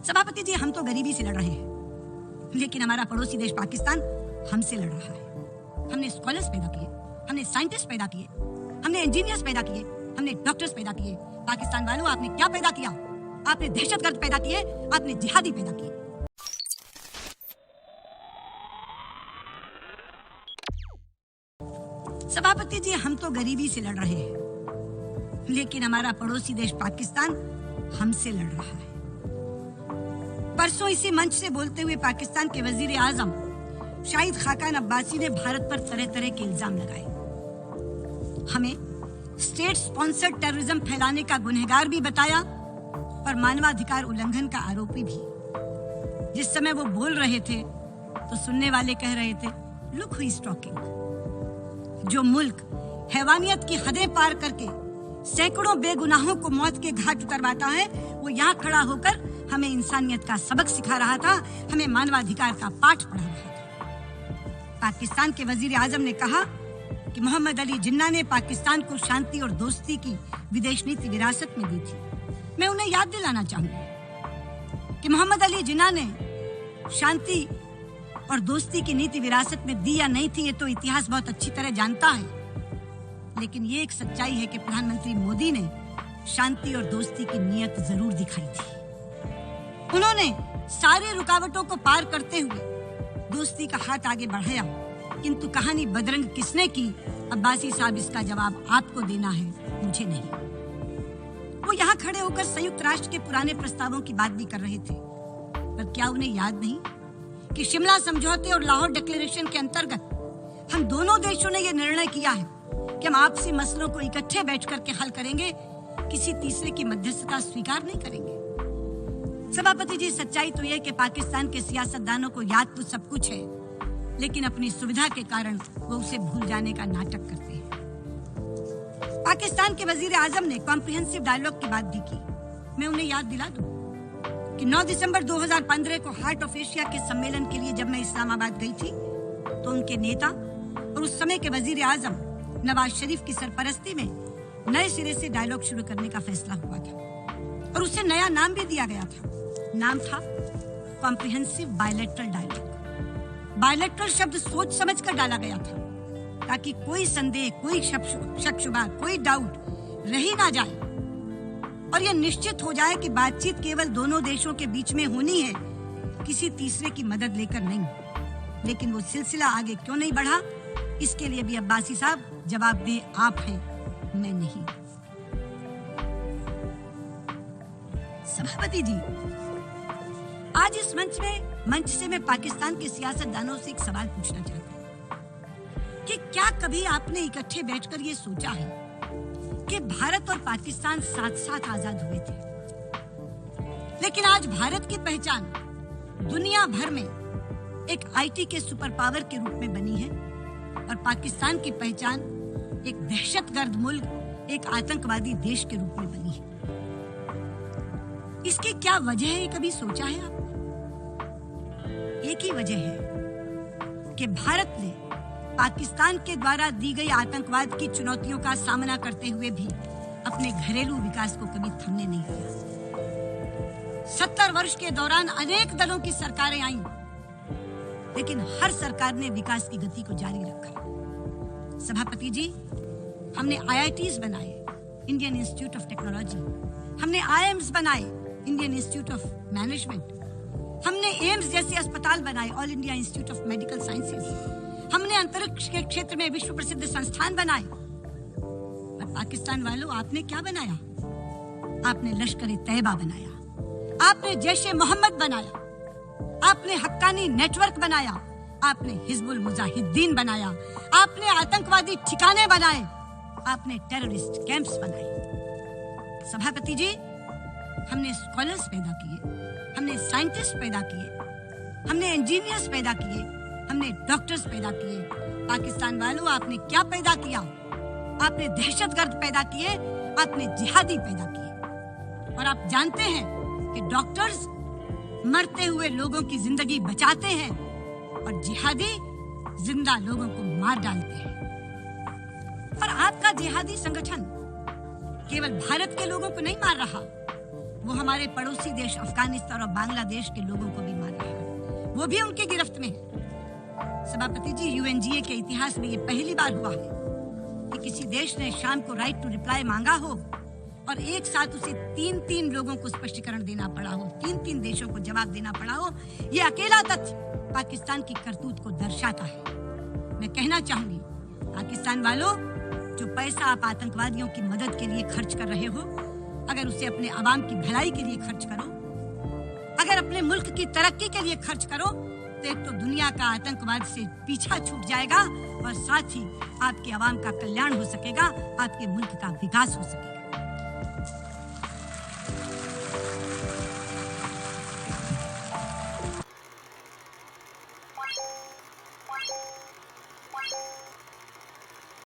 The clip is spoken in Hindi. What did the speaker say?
सभापति जी, हम तो गरीबी से लड़ रहे हैं, लेकिन हमारा पड़ोसी देश पाकिस्तान हमसे लड़ रहा है। हमने स्कॉलर्स पैदा किए, हमने साइंटिस्ट पैदा किए, हमने इंजीनियर्स पैदा किए, हमने डॉक्टर्स पैदा किए। पाकिस्तान वालों, आपने क्या पैदा किया? आपने दहशतगर्द पैदा किए, आपने जिहादी पैदा किए। सभापति जी, हम तो गरीबी से लड़ रहे हैं, लेकिन हमारा पड़ोसी देश पाकिस्तान हमसे लड़ रहा है। परसों इसी मंच से बोलते हुए पाकिस्तान के वजीर आजम शाहिद खाकान अब्बासी ने भारत पर तरह तरह के इल्जाम लगाए। हमें स्टेट स्पॉन्सर्ड टेररिज्म फैलाने का गुनहगार भी बताया और मानवाधिकार उल्लंघन का आरोपी भी। जिस समय वो बोल रहे थे तो सुनने वाले कह रहे थे, लुक हु इज टॉकिंग। जो मुल्क हैवानियत की हदें पार करके सैकड़ों बेगुनाहों को मौत के घाट उतरवाता है, वो यहाँ खड़ा होकर हमें इंसानियत का सबक सिखा रहा था, हमें मानवाधिकार का पाठ पढ़ा रहा था। पाकिस्तान के वजीर आजम ने कहा कि मोहम्मद अली जिन्ना ने पाकिस्तान को शांति और दोस्ती की विदेश नीति विरासत में दी थी। मैं उन्हें याद दिलाना चाहूंगी कि मोहम्मद अली जिन्ना ने शांति और दोस्ती की नीति विरासत में दी या नहीं थी, ये तो इतिहास बहुत अच्छी तरह जानता है। लेकिन ये एक सच्चाई है कि प्रधानमंत्री मोदी ने शांति और दोस्ती की नीयत जरूर दिखाई थी। उन्होंने सारे रुकावटों को पार करते हुए दोस्ती का हाथ आगे बढ़ाया, किंतु कहानी बदरंग किसने की, अब्बासी साहब, इसका जवाब आपको देना है, मुझे नहीं। वो यहाँ खड़े होकर संयुक्त राष्ट्र के पुराने प्रस्तावों की बात भी कर रहे थे, पर क्या उन्हें याद नहीं कि शिमला समझौते और लाहौर डिक्लेरेशन के अंतर्गत हम दोनों देशों ने यह निर्णय किया है कि हम आपसी मसलों को इकट्ठे बैठ करके हल करेंगे, किसी तीसरे की मध्यस्थता स्वीकार नहीं करेंगे। सभापति जी, सच्चाई तो यह कि पाकिस्तान के सियासतदानों को याद तो सब कुछ है, लेकिन अपनी सुविधा के कारण वो उसे भूल जाने का नाटक करते हैं। पाकिस्तान के वजीर आजम ने कॉम्प्रिहेंसिव डायलॉग की बात भी की। मैं उन्हें याद दिला दूं कि 9 दिसंबर 2015 को हार्ट ऑफ एशिया के सम्मेलन के लिए जब मैं इस्लामाबाद गई थी, तो उनके नेता और उस समय के वजीर आजम नवाज शरीफ की सरपरस्ती में नए सिरे से डायलॉग शुरू करने का फैसला हुआ था और उसे नया नाम भी दिया गया था। नाम था कॉम्प्रिहेंसिव बायलैटरल डायलॉग। बायलैटरल शब्द सोच समझ कर डाला गया था ताकि कोई संदेह, कोई शक शुबा, कोई डाउट रह ही ना जाए और यह निश्चित हो जाए कि बातचीत केवल दोनों देशों के बीच में होनी है, किसी तीसरे की मदद लेकर नहीं। लेकिन वो सिलसिला आगे क्यों नहीं बढ़ा, इसके लिए भी अब्बासी साहब जवाबदेह आप हैं, मैं नहीं। सभापति जी, आज इस मंच से मैं पाकिस्तान के सियासतदानों से एक सवाल पूछना चाहता हूँ कि क्या कभी आपने इकट्ठे बैठकर ये सोचा है कि भारत और पाकिस्तान साथ साथ आजाद हुए थे, लेकिन आज भारत की पहचान दुनिया भर में एक आईटी के सुपर पावर के रूप में बनी है और पाकिस्तान की पहचान एक दहशतगर्द मुल्क, एक आतंकवादी देश के रूप में बनी है। इसकी क्या वजह है, कभी सोचा है आपने? एक ही वजह है कि भारत ने पाकिस्तान के द्वारा दी गई आतंकवाद की चुनौतियों का सामना करते हुए भी अपने घरेलू विकास को कभी थमने नहीं दिया। 70 वर्ष के दौरान अनेक दलों की सरकारें आईं, लेकिन हर सरकार ने विकास की गति को जारी रखा। सभापति जी, हमने आईआईटीज बनाए, इंडियन इंस्टीट्यूट ऑफ टेक्नोलॉजी, हमने आईएम्स बनाए, इंडियन इंस्टीट्यूट ऑफ मैनेजमेंट, हमने एम्स जैसे अस्पताल बनाए, all India institute of medical sciences, हमने अंतरिक्ष के क्षेत्र में विश्व प्रसिद्ध संस्थान बनाए। और पाकिस्तान वालों, आपने क्या बनाया? आपने लश्कर तैयबा बनाया, आपने जैश-ए मोहम्मद बनाया, आपने हक्कानी नेटवर्क बनाया, आपने हिजबुल मुजाहिदीन बनाया, आपने आतंकवादी ठिकाने बनाए, आपने टेररिस्ट कैंप्स बनाए। सभापति जी, हमने स्कॉलर्स पैदा किए, हमने साइंटिस्ट पैदा किए, हमने इंजीनियर्स पैदा किए, हमने डॉक्टर्स पैदा किए। पाकिस्तान वालों, आपने क्या पैदा किया? आपने दहशतगर्द पैदा किए, आपने जिहादी पैदा किए। और आप जानते हैं कि डॉक्टर्स मरते हुए लोगों की जिंदगी बचाते हैं और जिहादी जिंदा लोगों को मार डालते हैं। और आपका जिहादी संगठन केवल भारत के लोगों को नहीं मार रहा, वो हमारे पड़ोसी देश अफगानिस्तान और बांग्लादेश के लोगों को भी मार रहा है, वो भी उनकी गिरफ्त में है। सभापति जी, यूएनजीए के इतिहास में ये पहली बार हुआ है कि किसी देश ने शाम को राइट टू रिप्लाई मांगा हो और एक साथ उसे 3-3 लोगों को स्पष्टीकरण देना पड़ा हो, 3-3 देशों को जवाब देना पड़ा हो। ये अकेला तथ्य पाकिस्तान की करतूत को दर्शाता है। मैं कहना चाहूंगी, पाकिस्तान वालों, जो पैसा आप आतंकवादियों की मदद के लिए खर्च कर रहे हो, अगर उसे अपने आवाम की भलाई के लिए खर्च करो, अगर अपने मुल्क की तरक्की के लिए खर्च करो, तो एक तो दुनिया का आतंकवाद से पीछा छूट जाएगा और साथ ही आपके आवाम का कल्याण हो सकेगा, आपके मुल्क का विकास हो सकेगा।